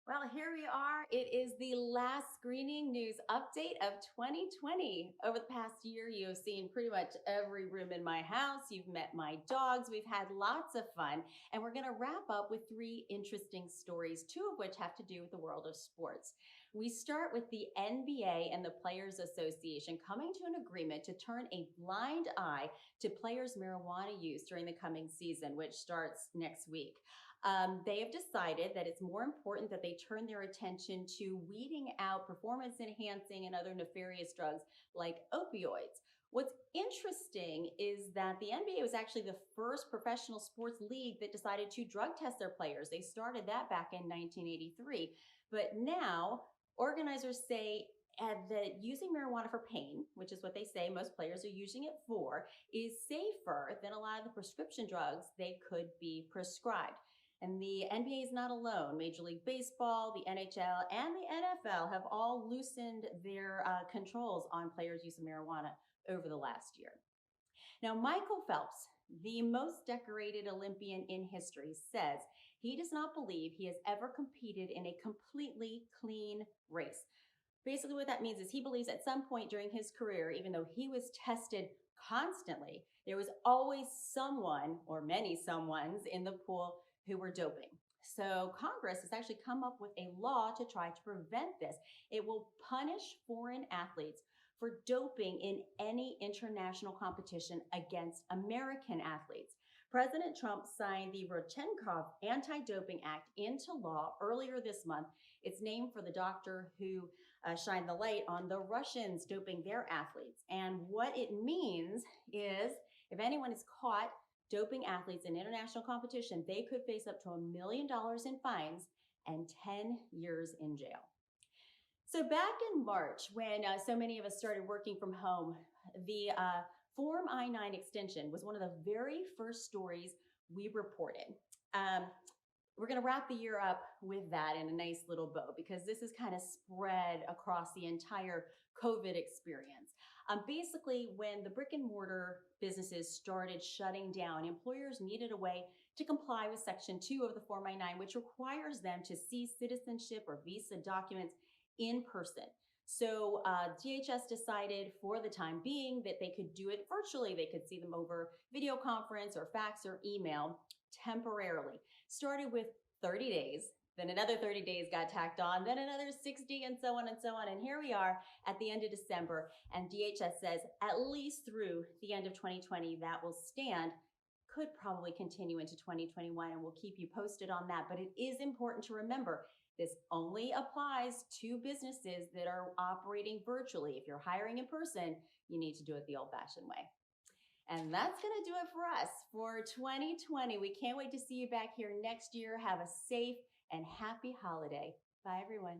Well, here we are. It is the last screening news update of 2020. Over the past year, you have seen pretty much every room in my house. You've met my dogs. We've had lots of fun. And we're going to wrap up with three interesting stories, two of which have to do with the world of sports. We start with the NBA and the Players Association coming to an agreement to turn a blind eye to players' marijuana use during the coming season, which starts next week. They have decided that it's more important that they turn their attention to weeding out performance enhancing and other nefarious drugs like opioids. What's interesting is that the NBA was actually the first professional sports league that decided to drug test their players. They started that back in 1983. But now organizers say that using marijuana for pain, which is what they say most players are using it for, is safer than a lot of the prescription drugs they could be prescribed. And the NBA is not alone. Major League Baseball, the NHL, and the NFL have all loosened their controls on players' use of marijuana over the last year. Now, Michael Phelps, the most decorated Olympian in history, says he does not believe he has ever competed in a completely clean race. Basically, what that means is he believes at some point during his career, even though he was tested constantly, there was always someone or many someones in the pool who were doping. So Congress has actually come up with a law to try to prevent this. It will punish foreign athletes for doping in any international competition against American athletes. President Trump signed the Rodchenkov Anti-Doping Act into law earlier this month. It's named for the doctor who shined the light on the Russians doping their athletes. And what it means is if anyone is caught doping athletes in international competition, they could face up to $1 million in fines and 10 years in jail. So back in March, when so many of us started working from home, the Form I-9 extension was one of the very first stories we reported. We're going to wrap the year up with that in a nice little bow because this is kind of spread across the entire COVID experience. Basically, when the brick and mortar businesses started shutting down, employers needed a way to comply with Section 2 of the Form I-9, which requires them to see citizenship or visa documents in person. So DHS decided for the time being that they could do it virtually. They could see them over video conference or fax or email temporarily. Started with 30 days, then another 30 days got tacked on, then another 60 and so on and so on. And here we are at the end of December, and DHS says at least through the end of 2020 that will stand. Could probably continue into 2021, and we'll keep you posted on that. But it is important to remember this only applies to businesses that are operating virtually. If you're hiring in person, you need to do it the old-fashioned way. And that's going to do it for us for 2020. We can't wait to see you back here next year. Have a safe and happy holiday. Bye, everyone.